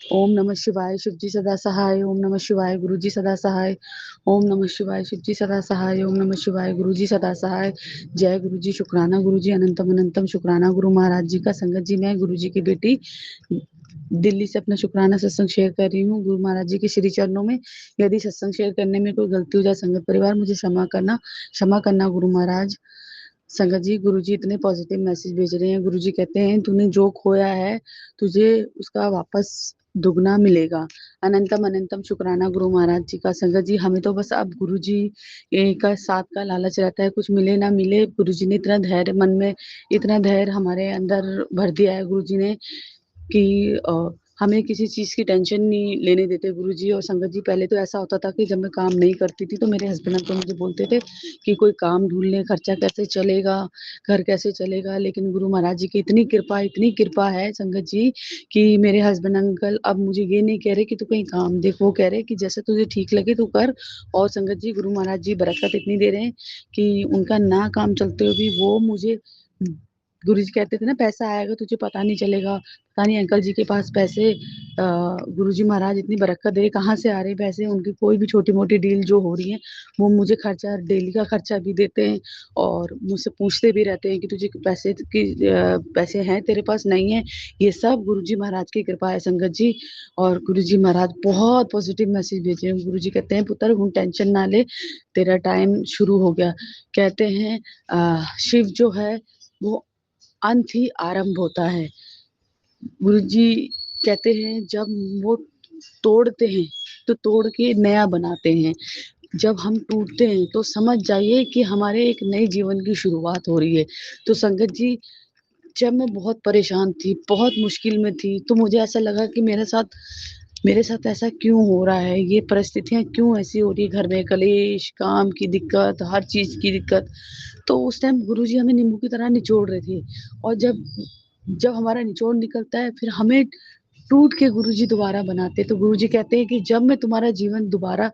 ओम नमः शिवाय, शिव जी सदा सहाय। ओम नमः शिवाय, गुरु जी सदा सहाय। ओम नमः शिवाय, शिव जी सदा सहाय। ओम नमः शिवाय, गुरु जी सदा सहाय। जय गुरु जी, शुक्राना गुरु जी, अनंतम अनंतम शुक्राना गुरु महाराज जी का। संगत जी, मैं गुरु जी की बेटी दिल्ली से अपना शुक्राना सत्संग शेयर कर रही हूँ गुरु महाराज जी के श्री चरणों में। यदि सत्संग शेयर करने में कोई गलती हो जाए संगत परिवार, मुझे क्षमा करना गुरु महाराज। संगत जी, गुरु जी इतने पॉजिटिव मैसेज भेज रहे हैं। गुरु जी कहते हैं तूने जो खोया है तुझे उसका वापस दुगना मिलेगा। अनंतम अनंतम शुक्राना गुरु महाराज जी का। संगत जी, हमें तो बस अब गुरु जी का साथ का लालच रहता है, कुछ मिले ना मिले। गुरु जी ने इतना धैर्य मन में, इतना धैर्य हमारे अंदर भर दिया है गुरु जी ने कि हमें किसी चीज की टेंशन नहीं लेने देते गुरु जी। और संगत जी, पहले तो ऐसा होता था कि जब मैं काम नहीं करती थी तो मेरे हस्बैंड तो मुझे बोलते थे कि कोई काम ढूंढ ले, खर्चा कैसे चलेगा, घर कैसे चलेगा। लेकिन गुरु महाराज जी की इतनी कृपा है संगत जी कि मेरे हस्बैंड अंकल अब मुझे ये नहीं कह रहे कि तू कहीं काम देख, वो कह रहे कि जैसे तुझे ठीक लगे तू कर। और संगत जी, गुरु महाराज जी बरकत इतनी दे रहे हैं कि उनका ना काम चलते हुए भी वो मुझे, गुरु जी कहते थे ना पैसा आएगा तुझे पता नहीं चलेगा, पता नहीं अंकल जी के पास पैसे, गुरु जी महाराज इतनी बरकत दे, कहाँ से आ रहे पैसे। उनकी कोई भी छोटी मोटी डील जो हो रही है वो मुझे खर्चा, डेली का खर्चा भी देते हैं और मुझसे पूछते भी रहते हैं कि तुझे पैसे हैं तेरे पास, नहीं है। ये सब गुरु जी महाराज की कृपा है संगत जी। और गुरु जी महाराज बहुत पॉजिटिव मैसेज भेजे हैं। गुरु जी कहते हैं पुत्र हूँ टेंशन ना ले, तेरा टाइम शुरू हो गया। कहते हैं शिव जो है वो अंत ही आरंभ होता है। गुरुजी कहते हैं जब वो तोड़ते हैं तो तोड़ के नया बनाते हैं, जब हम टूटते हैं तो समझ जाइए कि हमारे एक नए जीवन की शुरुआत हो रही है। तो संगत जी, जब मैं बहुत परेशान थी, बहुत मुश्किल में थी, तो मुझे ऐसा लगा कि मेरे साथ ऐसा क्यों हो रहा है, ये परिस्थितियां क्यों ऐसी हो रही है, घर में कलेश, काम की दिक्कत, हर चीज की दिक्कत। तो उस टाइम गुरुजी हमें नींबू की तरह निचोड़ रहे थे। और जब जब हमारा निचोड़ निकलता है फिर हमें टूट के गुरुजी दोबारा बनाते। तो गुरुजी कहते हैं कि जब मैं तुम्हारा जीवन दोबारा,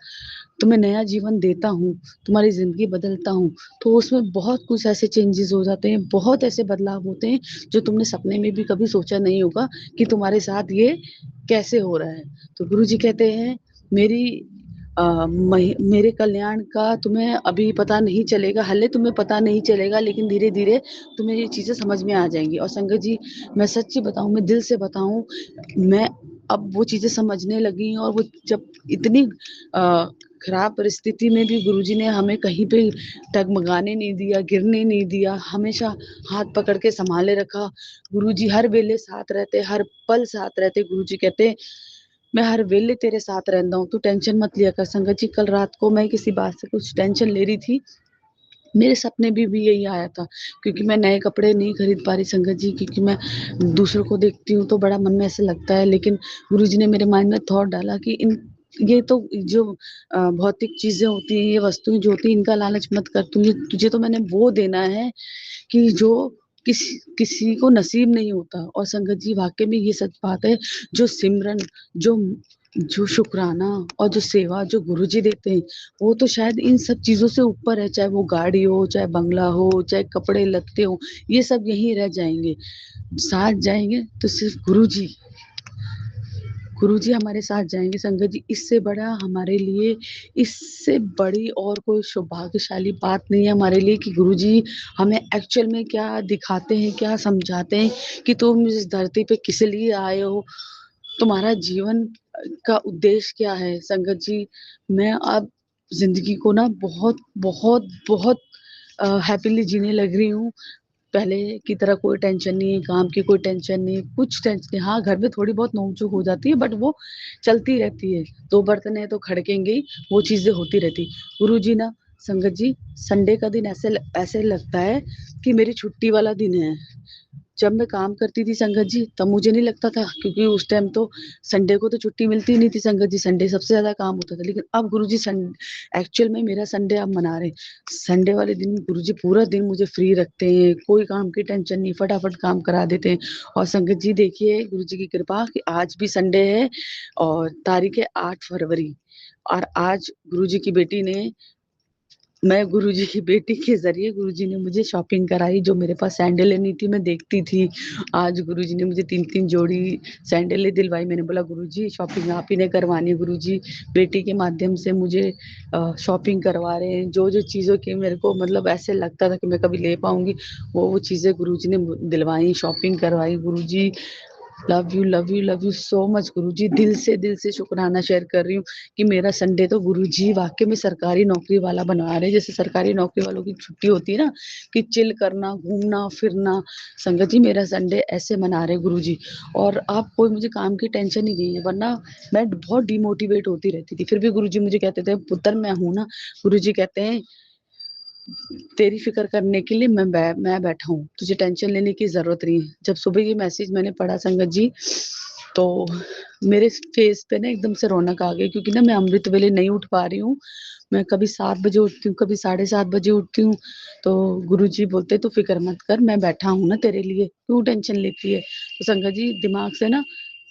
तुम्हें नया जीवन देता हूँ, तुम्हारी जिंदगी बदलता हूँ, तो उसमें बहुत कुछ ऐसे चेंजेस हो जाते हैं, बहुत ऐसे बदलाव होते हैं जो तुमने सपने में भी कभी सोचा नहीं होगा कि तुम्हारे साथ ये कैसे हो रहा है। तो गुरुजी कहते हैं मेरी मेरे कल्याण का तुम्हें अभी पता नहीं चलेगा, हले तुम्हें पता नहीं चलेगा, लेकिन धीरे धीरे तुम्हें ये चीजें समझ में आ जाएंगी। और संगत जी, मैं सच्ची बताऊं, मैं दिल से बताऊं, मैं अब वो चीजें समझने लगी। और वो जब इतनी खराब परिस्थिति में भी गुरुजी ने हमें कहीं पे डगमगाने नहीं दिया, गिरने नहीं दिया, हमेशा हाथ पकड़ के संभाले रखा। गुरुजी हर वेले साथ रहते, हर पल साथ रहते। गुरुजी कहते मैं हर वेले तेरे साथ रहता हूँ, तू टेंशन मत लिया कर। संगत जी, कल रात को मैं किसी बात से कुछ टेंशन ले रही थी, मेरे सपने भी यही आया था, क्योंकि मैं नए कपड़े नहीं खरीद पा रही संगत जी, क्योंकि मैं दूसरों को देखती हूँ तो बड़ा मन में ऐसे लगता है। लेकिन गुरुजी ने मेरे माइंड में थॉट डाला कि इन ये तो जो भौतिक चीजें होती हैं, ये वस्तुएं जो होती हैं, इनका लालच मत कर। तुझे तो मैंने वो देना है कि जो किसी को नसीब नहीं होता। और संगत जी, वाकई में ये सच बात है, जो सिमरन, जो जो शुक्राना और जो सेवा जो गुरुजी देते हैं, वो तो शायद इन सब चीजों से ऊपर है। चाहे वो गाड़ी हो, चाहे बंगला हो, चाहे कपड़े लत्ते हो, ये सब यहीं रह जाएंगे। साथ जाएंगे तो सिर्फ गुरुजी हमारे साथ जाएंगे संगत जी। इससे बड़ा हमारे लिए, इससे बड़ी और कोई सौभाग्यशाली बात नहीं है हमारे लिए कि गुरुजी हमें एक्चुअल में क्या दिखाते हैं, क्या समझाते हैं कि तुम इस धरती पे किस लिए आए हो, तुम्हारा जीवन का उद्देश्य क्या है। संगत जी, मैं अब जिंदगी को ना बहुत बहुत बहुत हैप्पीली जीने लग रही हूँ। पहले की तरह कोई टेंशन नहीं है, काम की कोई टेंशन नहीं, कुछ टेंशन नहीं। हाँ, घर में थोड़ी बहुत नोक-झोंक हो जाती है, बट वो चलती रहती है। 2 बर्तन है तो खड़केंगे ही, वो चीज़ें होती रहती। गुरुजी ना, संगत जी, संडे का दिन ऐसे लगता है कि मेरी छुट्टी वाला दिन है। जब मैं काम करती थी संगत जी, तब मुझे नहीं लगता था, क्योंकि उस टाइम तो संडे को तो छुट्टी मिलती नहीं थी संगत जी, संडे सबसे ज्यादा काम होता था। लेकिन अब गुरुजी एक्चुअल में मेरा संडे अब मना रहे। संडे वाले दिन गुरुजी पूरा दिन मुझे फ्री रखते हैं, कोई काम की टेंशन नहीं, फटाफट काम करा देते हैं। और संगत जी देखिए, गुरुजी की कृपा कि आज भी संडे है और तारीख है 8 फरवरी। और आज गुरुजी की बेटी ने मैं गुरुजी की बेटी के ज़रिए गुरुजी ने मुझे शॉपिंग कराई, जो मेरे पास सैंडलें नहीं थी, मैं देखती थी। आज गुरुजी ने मुझे 3-3 जोड़ी सैंडलें दिलवाई। मैंने बोला गुरुजी शॉपिंग आप ही ने करवानी है गुरुजी, बेटी के माध्यम से मुझे शॉपिंग करवा रहे हैं। जो-जो चीज़ों की मेरे को मतलब ऐसे लगता था कि मैं कभी ले पाऊँगी, वो चीज़ें गुरुजी ने दिलवाई, शॉपिंग करवाई। Guruji love you, love you, love you so much Guruji. दिल से शुक्राना शेयर कर रही हूँ कि मेरा संडे तो गुरुजी वाक़ई में सरकारी नौकरी वाला बना रहे हैं। जैसे सरकारी नौकरी वालों की छुट्टी होती है ना कि चिल करना, घूमना-फिरना, संगत जी मेरा संडे ऐसे मना रहे हैं गुरुजी। और आप कोई मुझे काम की टेंशन नहीं चाहिए, वरना मैं बहुत डिमोटिवेट होती रहती थी। फिर भी गुरुजी मुझे कहते थे, "पुत्र मैं हूँ ना।" गुरुजी कहते हैं तेरी फ़िक्र करने के लिए मैं बैठा हूँ, तुझे टेंशन लेने की ज़रूरत नहीं है। जब सुबह ये मैसेज मैंने पढ़ा संगत जी, तो मेरे फेस पे ना एकदम से रौनक आ गई, क्योंकि ना मैं अमृत वेले नहीं उठ पा रही हूँ। मैं कभी 7 बजे उठती हूँ, कभी साढ़े 7 बजे उठती हूँ। तो गुरुजी बोलते तू फ़िक्र मत कर, मैं बैठा हूँ ना तेरे लिए, क्यों टेंशन लेती है? तो संगत जी दिमाग से ना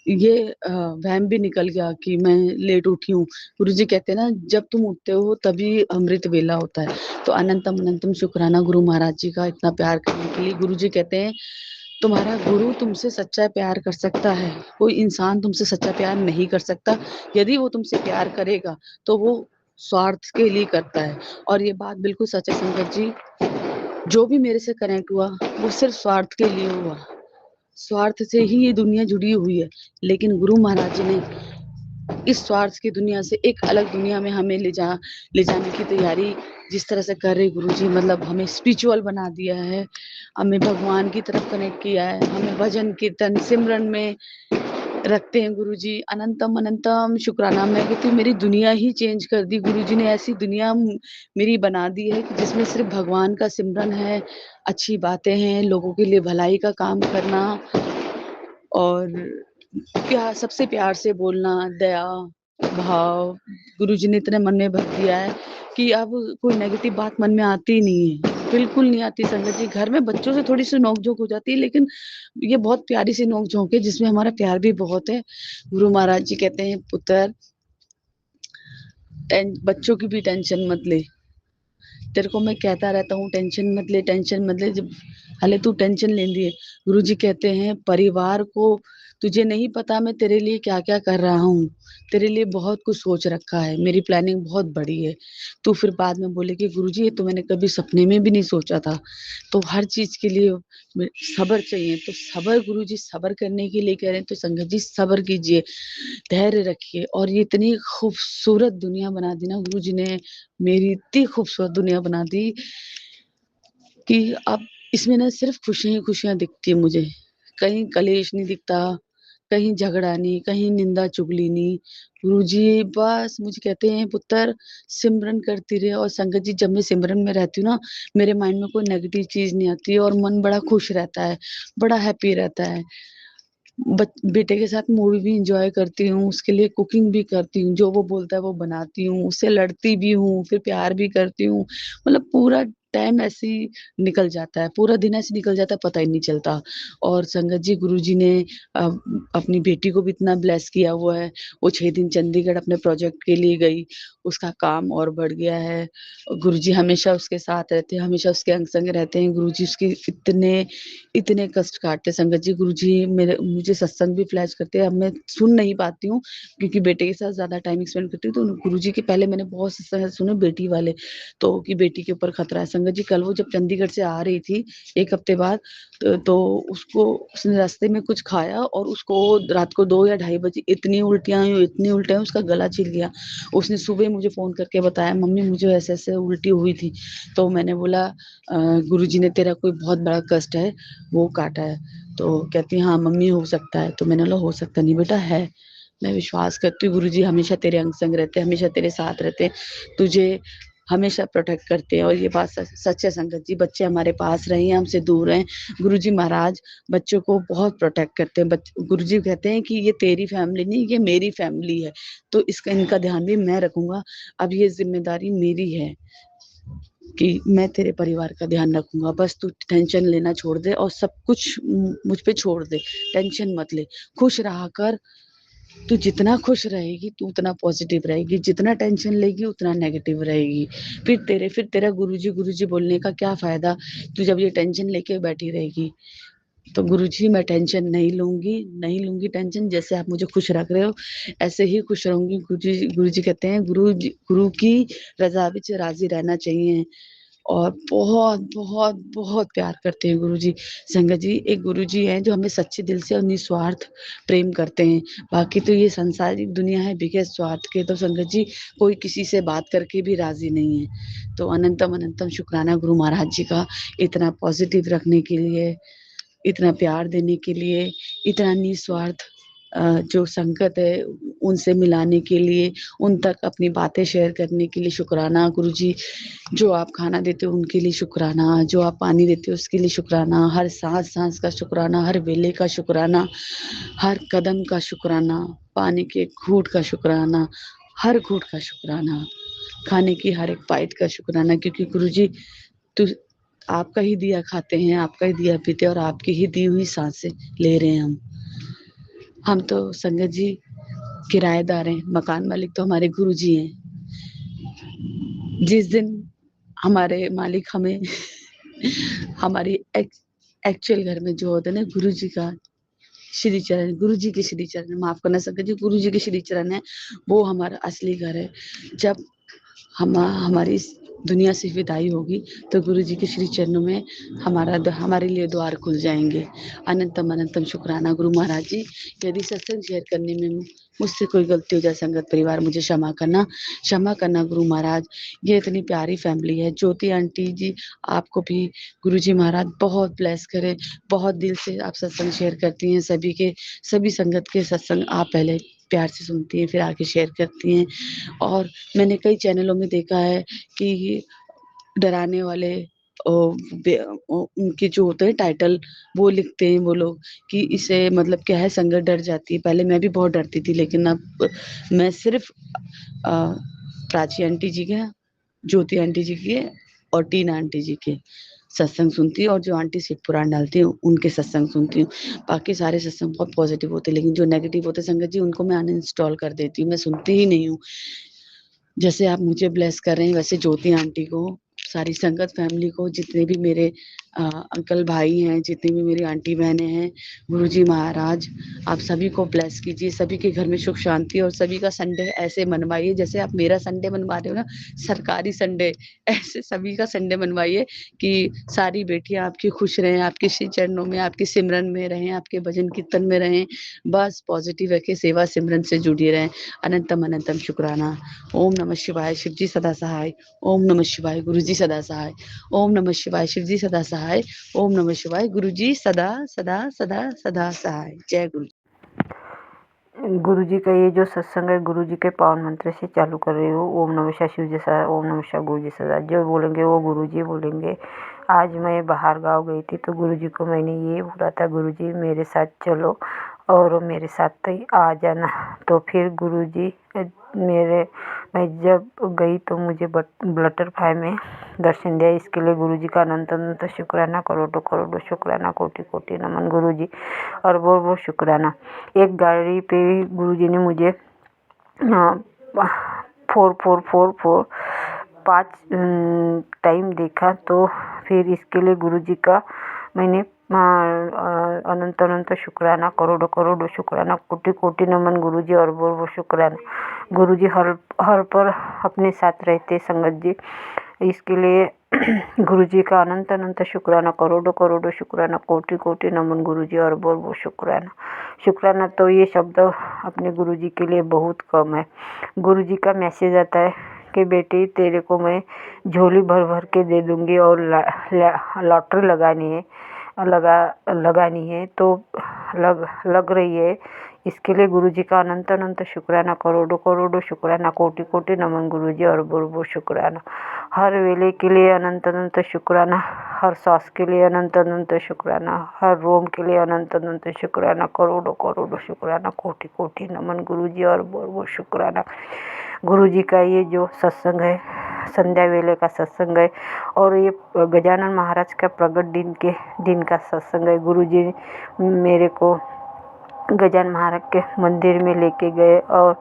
ये वहम भी निकल गया कि मैं लेट उठी हूँ। गुरुजी कहते हैं ना जब तुम उठते हो तभी अमृत वेला होता है। तो अनंतम अनंतम शुक्राना गुरु महाराज जी का इतना प्यार करने के लिए। गुरुजी कहते हैं तुम्हारा गुरु तुमसे सच्चा प्यार कर सकता है, कोई इंसान तुमसे सच्चा प्यार नहीं कर सकता। यदि वो तुमसे प्यार करेगा तो वो स्वार्थ के लिए करता है। और ये बात बिल्कुल सच है संगत जी, जो भी मेरे से कनेक्ट हुआ वो सिर्फ स्वार्थ के लिए हुआ। स्वार्थ से ही ये दुनिया जुड़ी हुई है, लेकिन गुरु महाराज जी ने इस स्वार्थ की दुनिया से एक अलग दुनिया में हमें ले जाने की तैयारी जिस तरह से कर रहे गुरुजी, मतलब हमें स्पिरिचुअल बना दिया है, हमें भगवान की तरफ कनेक्ट किया है, हमें भजन कीर्तन सिमरन में रखते हैं गुरुजी। अनंतम अनंतम शुक्राना। मैं कहती हूँ मेरी दुनिया ही चेंज कर दी गुरुजी ने। ऐसी दुनिया मेरी बना दी है कि जिसमें सिर्फ भगवान का सिमरन है, अच्छी बातें हैं, लोगों के लिए भलाई का काम करना और सबसे प्यार से बोलना, दया भाव गुरुजी ने इतने मन में भर दिया है कि अब कोई नेगेटिव बात मन में आती ही नहीं है, बिल्कुल नहीं आती संगत जी। घर में बच्चों से थोड़ी सी नोक-झोंक हो जाती है, लेकिन ये बहुत प्यारी सी नोक-झोंक है जिसमें हमारा प्यार भी बहुत है। गुरु महाराज जी कहते हैं पुत्र बच्चों की भी टेंशन मत ले। तेरे को मैं कहता रहता हूँ टेंशन मत ले, जब हाले तू टेंशन लेंदी है। गुरुजी कहते हैं परिवार को तुझे नहीं पता मैं तेरे लिए क्या-क्या कर रहा हूँ। तेरे लिए बहुत कुछ सोच रखा है, मेरी प्लानिंग बहुत बड़ी है। तू फिर बाद में बोलेगी गुरुजी ये तो मैंने कभी सपने में भी नहीं सोचा था। तो हर चीज़ के लिए सब्र चाहिए, तो सब्र गुरुजी सब्र करने के लिए कह रहे हैं, तो संगत जी सब्र कीजिए, धैर्य रखिए। और ये इतनी खूबसूरत दुनिया बना दी ना गुरुजी ने, मेरी इतनी खूबसूरत दुनिया बना दी कि अब इसमें ना सिर्फ़ खुशियाँ ही खुशियाँ दिखती हैं मुझे। कहीं कलेश नहीं दिखता, कहीं झगड़ा नहीं, कहीं निंदा-चुगली नहीं। गुरुजी बस मुझे कहते हैं पुत्र सिमरन करती रहे। और संगत जी जब मैं सिमरन में रहती हूँ ना, मेरे माइंड में कोई नेगेटिव चीज़ नहीं आती है और मन बड़ा खुश रहता है, बड़ा हैप्पी रहता है। बेटे के साथ मूवी भी एन्जॉय करती हूँ, उसके लिए कुकिंग भी करती हूँ, जो वो बोलता है वो बनाती हूँ, उससे लड़ती भी हूँ, फिर प्यार भी करती हूँ। मतलब पूरा टाइम ऐसे ही निकल जाता है, पूरा दिन ऐसे निकल जाता है पता ही नहीं चलता। और संगत जी गुरुजी ने अ, अपनी बेटी को भी इतना ब्लेस किया हुआ है, वो 6 दिन चंडीगढ़ अपने प्रोजेक्ट के लिए गई, उसका काम और बढ़ गया है। गुरुजी हमेशा उसके साथ रहते हैं, हमेशा उसके अंग-संग रहते हैं। गुरुजी उसके इतने इतने कष्ट काटते हैं संगत जी। गुरुजी मेरे मुझे सत्संग भी फ्लैश करते हैं। अब मैं सुन नहीं पाती हूँ क्योंकि बेटे के साथ ज़्यादा टाइम स्पेंड करती हूँ, तो गुरुजी के पहले मैंने बहुत सत्संग सुने बेटी वाले, तो कि बेटी के ऊपर खतरा है। संगत जी कल वो जब चंडीगढ़ से आ रही थी 1 हफ्ते बाद तो उसको उसने रास्ते में कुछ खाया और उसको रात को 2 या ढाई बजे इतनी उल्टियाँ हुई उसका गला छिल गया। उसने सुबह मुझे फ़ोन करके बताया मम्मी मुझे ऐसे-ऐसे उल्टी हुई थी। तो मैंने बोला गुरुजी ने तेरा कोई बहुत बड़ा कष्ट है वो काटा है। तो कहती है हाँ मम्मी हो सकता है। तो मैंने बोला हो सकता नहीं बेटा है। मैं विश्वास करती हूँ गुरुजी हमेशा तेरे अंग-संग रहते हैं, हमेशा तेरे साथ रहते हैं, तुझे हमेशा प्रोटेक्ट करते हैं। और ये बात सच है संगत जी, बच्चे हमारे पास रहे हैं, हमसे दूर रहें, गुरुजी महाराज बच्चों को बहुत प्रोटेक्ट करते हैं। गुरुजी कहते हैं कि ये तेरी फैमिली नहीं, ये मेरी फैमिली है, तो इनका ध्यान भी मैं रखूँगा। अब ये ज़िम्मेदारी मेरी है कि मैं तेरे परिवार का ध्यान रखूँगा। बस तू टेंशन लेना छोड़ दे और सब कुछ मुझ पे छोड़ दे, टेंशन मत ले, खुश रहा कर। तू जितना खुश रहेगी तू उतना पॉजिटिव रहेगी, जितना टेंशन लेगी उतना नेगेटिव रहेगी। फिर तेरा गुरुजी बोलने का क्या फायदा, तू जब ये टेंशन लेके बैठी रहेगी। तो गुरुजी मैं टेंशन नहीं लूंगी टेंशन। जैसे आप मुझे खुश रख रहे हो ऐसे ही खुश रहूंगी। गुरुजी कहते हैं गुरु की रजा विच राजी रहना चाहिए। और बहुत बहुत बहुत प्यार करते हैं गुरुजी। संगत जी, एक गुरुजी हैं जो हमें सच्चे दिल से और निस्वार्थ प्रेम करते हैं। बाकी तो ये संसारिक दुनिया है बिगैर स्वार्थ के। तो संगत जी, कोई किसी से बात करके भी राजी नहीं है। तो अनंतम अनंतम शुक्राना गुरु महाराज जी का, इतना पॉजिटिव रखने के लिए, इतना प्यार देने के लिए, इतना निस्वार्थ जो संगत है उनसे मिलाने के लिए, उन तक अपनी बातें शेयर करने के लिए शुक्राना गुरुजी। जो आप खाना देते हो उनके लिए शुक्राना, जो आप पानी देते हो उसके लिए शुक्राना, हर सांस का शुक्राना, हर वेले का शुक्राना, हर कदम का शुक्राना, पानी के घूंट का शुक्राना, हर घूंट का शुक्राना, खाने की हर एक बाइट का शुक्राना। क्योंकि गुरुजी तो आपका ही दिया खाते हैं, आपका ही दिया पीते हैं और आपकी ही दी हुई सांसें ले रहे हैं हम तो संगत जी किराएदार हैं, मकान मालिक तो हमारे गुरुजी हैं। जिस दिन हमारे मालिक हमें हमारी एक्चुअल घर में जो होता है ना, गुरुजी का श्री चरण, गुरुजी के श्री चरण, माफ करना संगत जी, गुरुजी के श्री चरण है, वो हमारा असली घर है। जब हमारी इस दुनिया से विदाई होगी तो गुरु जी के श्री चरणों में हमारे लिए द्वार खुल जाएंगे। अनंतम अनंतम शुक्राना गुरु महाराज जी। यदि सत्संग शेयर करने में मुझसे कोई गलती हो जाए संगत परिवार, मुझे क्षमा करना गुरु महाराज। ये इतनी प्यारी फैमिली है। ज्योति आंटी जी, आपको भी गुरु जी महाराज बहुत ब्लेस करे। बहुत दिल से आप सत्संग शेयर करती हैं, सभी संगत के सत्संग आप पहले प्यार से सुनती हैं, फिर आके शेयर करती हैं। और मैंने कई चैनलों में देखा है कि डराने वाले उनके जो होते हैं टाइटल, वो लिखते हैं वो लोग कि इसे मतलब क्या है, संगत डर जाती है। पहले मैं भी बहुत डरती थी, लेकिन अब मैं सिर्फ प्राची आंटी जी के, ज्योति आंटी जी के और टीना आंटी जी के सत्संग सुनती हूँ, और जो आंटी शिव पुराण डालती हूँ उनके सत्संग सुनती हूँ। बाकी सारे सत्संग बहुत पॉजिटिव होते हैं, लेकिन जो नेगेटिव होते हैं संगत जी, उनको मैं अनइंस्टॉल कर देती हूँ, मैं सुनती ही नहीं हूँ। जैसे आप मुझे ब्लेस कर रहे हैं वैसे ज्योति आंटी को, सारी संगत फैमिली को, जितने भी मेरे अंकल भाई हैं, जितनी भी मेरी आंटी बहनें हैं, गुरुजी महाराज आप सभी को ब्लेस कीजिए। सभी के घर में सुख शांति, और सभी का संडे ऐसे मनवाइए जैसे आप मेरा संडे मनवा रहे हो ना, सरकारी संडे, ऐसे सभी का संडे मनवाइए कि सारी बेटियां आपकी खुश रहें, आपके श्री चरणों में, आपके सिमरन में रहें, आपके भजन कीर्तन में रहें, बस पॉजिटिव रखे, सेवा सिमरन से जुड़ी रहें। अनंतम अनंतम शुक्राना। ओम नमः शिवाय, शिव जी सदा सहाय। ओम नमः शिवाय, गुरु जी सदा सहाय। ओम नमः शिवाय, शिव जी सदा सहाय। ओम नमः शिवाय, गुरु जी सदा सदा सदा सदा सहाय। जय गुरु। गुरु जी का ये जो सत्संग है, गुरु जी के पावन मंत्र से चालू कर रही हो। ओम नमः शिवाय, शिव जी सदा, ओम नमः शिवाय, गुरु जी सदा। जो बोलेंगे वो गुरु जी बोलेंगे। आज मैं बाहर गाँव गई थी तो गुरु जी को मैंने ये बोला था, गुरु जी मेरे साथ चलो और मेरे साथ ही आ जाना। तो फिर गुरु जी मैं जब गई तो मुझे बटरफ्लाई में दर्शन दिया। इसके लिए गुरु जी का अनंत अनंत शुक्राना, करोड़ों करोड़ों शुक्राना, कोटि कोटि नमन गुरु जी, और बहुत बहुत शुक्राना। एक गाड़ी पे गुरु जी ने मुझे 4444 5 टाइम देखा। तो फिर इसके लिए गुरु जी का मैंने अनंत अनंत शुक्राना, करोड़ों करोड़ों शुक्राना, कोटि कोटि नमन गुरु जी, और बहुत शुक्राना। गुरु जी हर पर अपने साथ रहते संगत जी। इसके लिए गुरु जी का अनंत अनंत शुक्राना, करोड़ों करोड़ों शुक्राना, कोटि कोटि नमन गुरु जी, और बहुत बहुत शुक्राना। शुक्राना तो ये शब्द अपने गुरु जी के लिए बहुत कम है। गुरु जी का मैसेज आता है कि बेटी तेरे को मैं झोली भर भर के दे दूँगी, और लॉटरी लगानी है तो लग रही है। इसके लिए गुरु जी का अनंत अनंत शुक्राना, करोड़ों करोड़ों शुक्राना, कोटि कोटि नमन गुरु जी, और बहुत बहुत शुक्राना। हर वेले के लिए अनंत अनंत शुक्राना, हर सांस के लिए अनंत अनंत शुक्राना, हर रोम के लिए अनंत अनंत शुक्राना, करोड़ों करोड़ों शुक्राना, कोटि कोटि नमन गुरु जी, और बहुत बहुत शुक्राना। गुरु जी का ये जो सत्संग है, संध्या वेले का सत्संग है, और ये गजानन महाराज का प्रगट दिन का सत्संग है। गुरु जी मेरे को गजानन महाराज के मंदिर में लेके गए और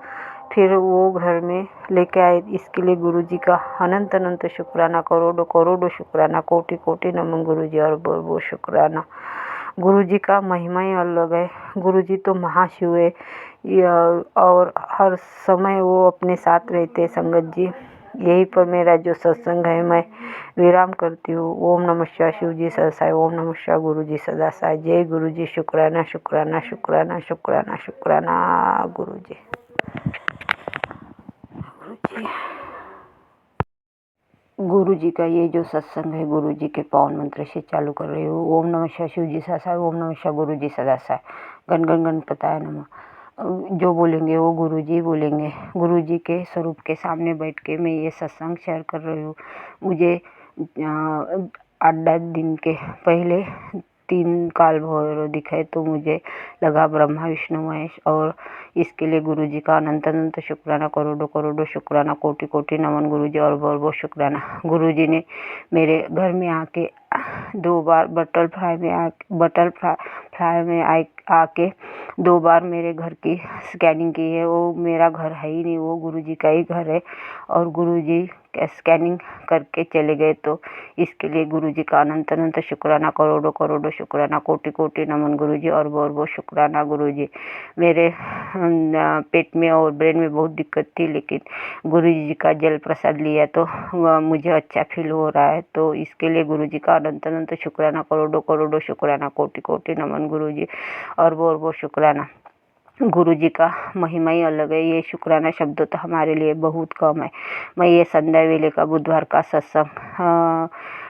फिर वो घर में लेके आए। इसके लिए गुरुजी का अनंत अनंत शुक्राना, करोड़ों करोड़ों शुक्राना, कोटि कोटि नमन गुरुजी और बहुत बहुत शुक्राना। गुरुजी का महिमा ही अलग है। गुरुजी तो महाशिव है और हर समय वो अपने साथ रहते हैं। संगत जी, यही पर मेरा जो सत्संग है मैं विराम करती हूँ। ओम नमः शिवाय। शिव जी सदा साई। ओम नमः शिवाय। गुरु जी सदा साई। जय गुरु जी। शुक्राना शुक्राना शुक्राना शुक्राना शुक्राना गुरु जी। गुरु जी का ये जो सत्संग है गुरु जी के पावन मंत्र से चालू कर रही हूँ। ओम नमः शिवाय। शिव जी सदा साई। ओम नमः शिवाय। गुरु जी सदा साई। गण गण गणपताय नमः। जो बोलेंगे वो गुरु जी बोलेंगे। गुरु जी के स्वरूप के सामने बैठ के मैं ये सत्संग शेयर कर रही हूँ। मुझे 8-10 दिन के पहले 3 काल भैरव दिखे तो मुझे लगा ब्रह्मा विष्णु महेश, और इसके लिए गुरु जी का अनंत अनंत शुक्राना, करोड़ों करोड़ों शुक्राना, कोटि कोटि नमन गुरु जी और बहुत बहुत शुक्राना। गुरु जी ने मेरे घर में आके 2 बार बटरफ्लाई में आके 2 बार मेरे घर की स्कैनिंग की है। वो मेरा घर है ही नहीं, वो गुरु जी का ही घर है और गुरु जी स्कैनिंग करके चले गए। तो इसके लिए गुरु जी का अनंत अनंत शुक्राना, करोड़ों करोड़ों शुक्राना, कोटि कोटि नमन गुरु जी और बहुत बहुत शुक्राना गुरु जी। मेरे पेट में और ब्रेन में बहुत दिक्कत थी, लेकिन गुरु जी का जल प्रसाद लिया तो मुझे अच्छा फील हो रहा है। तो इसके लिए गुरु जी का अनंत अनंत शुक्राना, करोड़ों करोड़ों शुक्राना, कोटि कोटि नमन गुरु जी और बहुत बहुत शुक्राना। गुरु जी का महिमा ही अलग है। ये शुक्राना शब्द तो हमारे लिए बहुत कम है। मैं ये संध्या वेले का बुधवार का सत्संग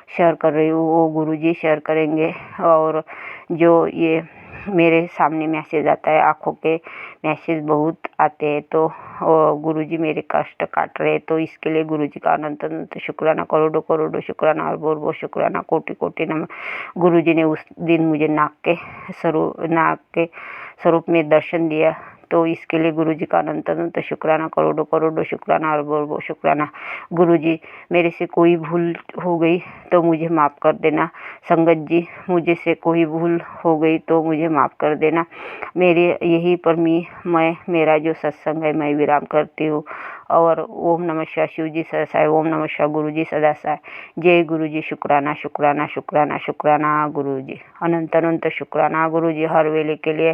शेयर कर रही हूँ, वो गुरु जी शेयर करेंगे। और जो ये मेरे सामने मैसेज आता है, आँखों के मैसेज बहुत आते हैं, तो गुरु जी मेरे कष्ट काट रहे हैं। तो इसके लिए गुरु जी का अनंत अनंत शुक्राना, करोड़ों करोड़ों शुक्राना और बहुत बहुत शुक्राना, कोटि कोटि नमन। गुरु जी ने उस दिन मुझे नाक के स्वरूप में दर्शन दिया, तो इसके लिए गुरु जी का अनंत अनंत शुक्राना, करोड़ों करोड़ों शुक्राना और बहुत बहुत शुक्राना। गुरु जी, मेरे से कोई भूल हो गई तो मुझे माफ़ कर देना। संगत जी, मुझे से कोई भूल हो गई तो मुझे माफ़ कर देना। मेरे यही पर मैं मेरा जो सत्संग है मैं विराम करती हूँ। और ओम नमः शिवाय। शिव जी सदा साई। ओम नमः शिवाय। गुरु जी सदा साई। जय गुरु जी। शुक्राना शुक्राना शुक्राना शुक्राना गुरु जी। अनंत अनंत शुक्राना गुरु जी। हर वेले के लिए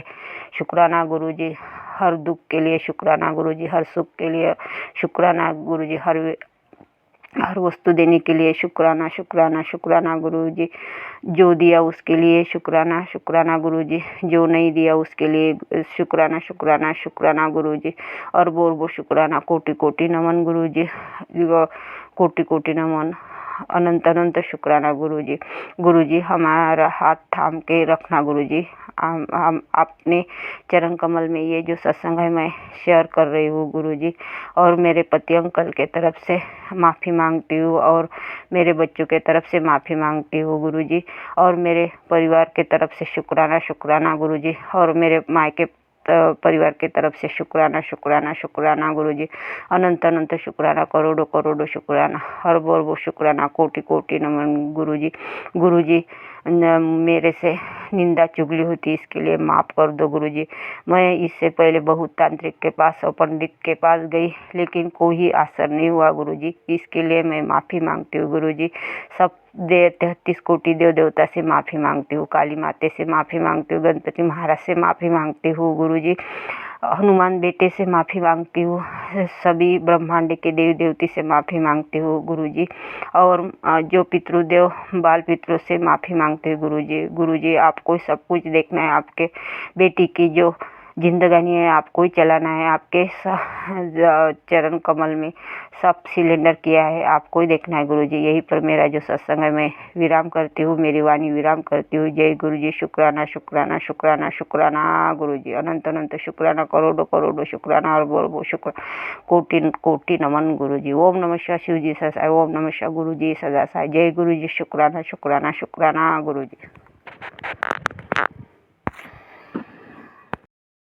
शुक्राना गुरु जी। हर दुख के लिए शुक्राना गुरु जी। हर सुख के लिए शुक्राना गुरु जी। हर वस्तु देने के लिए शुक्राना शुक्राना शुक्राना गुरु जी। जो दिया उसके लिए शुक्राना शुक्राना गुरु जी। जो नहीं दिया उसके लिए शुक्राना शुक्राना शुक्राना गुरु जी और बहुत शुक्राना। कोटि कोटि नमन गुरु जी, कोटि कोटि नमन, अनंत अनंत शुक्राना गुरु जी। गुरु जी, हमारा हाथ थाम के रखना गुरु जी। हम अपने चरण कमल में ये जो सत्संग है मैं शेयर कर रही हूँ गुरु जी। और मेरे पति अंकल के तरफ से माफ़ी मांगती हूँ और मेरे बच्चों के तरफ से माफ़ी मांगती हूँ गुरु जी। और मेरे परिवार के तरफ से शुक्राना शुक्राना गुरु जी। और मेरे मायके परिवार की तरफ से शुक्राना शुक्राना शुक्राना गुरु जी। अनंत अनंत शुक्राना, करोड़ों करोड़ों शुक्राना और बहुत शुक्राना, कोटि कोटि नमन गुरु जी। गुरु जी, मेरे से निंदा चुगली होती इसके लिए माफ़ कर दो गुरु जी। मैं इससे पहले बहुत तांत्रिक के पास और पंडित के पास गई, लेकिन कोई असर नहीं हुआ गुरु जी। इसके लिए मैं माफ़ी मांगती हूँ गुरु जी। सब 33 कोटि देव देवता से माफ़ी मांगती हूँ, काली माते से माफ़ी मांगती हूँ, गणपति महाराज से माफ़ी मांगती हूँ गुरु जी, हनुमान बेटे से माफ़ी मांगती हूँ, सभी ब्रह्मांड के देवी देवती से माफ़ी मांगती हूँ गुरु जी। और जो पितृदेव बाल पितरों से माफ़ी मांगते हैं गुरु जी। गुरु जी, आपको सब कुछ देखना है, आपके बेटी की जो जिंदगानी है आपको ही चलाना है। आपके चरण कमल में सब सिलेंडर किया है, आपको ही देखना है गुरु जी। यही पर मेरा जो सत्संग है मैं विराम करती हूँ, मेरी वाणी विराम करती हूँ। जय गुरु जी। शुक्राना शुक्राना शुक्राना शुक्राना गुरु जी। अनंत अनंत शुक्राना, करोड़ों करोड़ों शुक्राना और बहुत शुक्र, कोटि कोटि नमन गुरु जी। ओम नमः शिवाय। शिव जी सदा साई। ओम नमः शिवाय। गुरु जी सदा साई। जय गुरु जी। शुक्राना शुक्राना शुक्राना गुरु जी।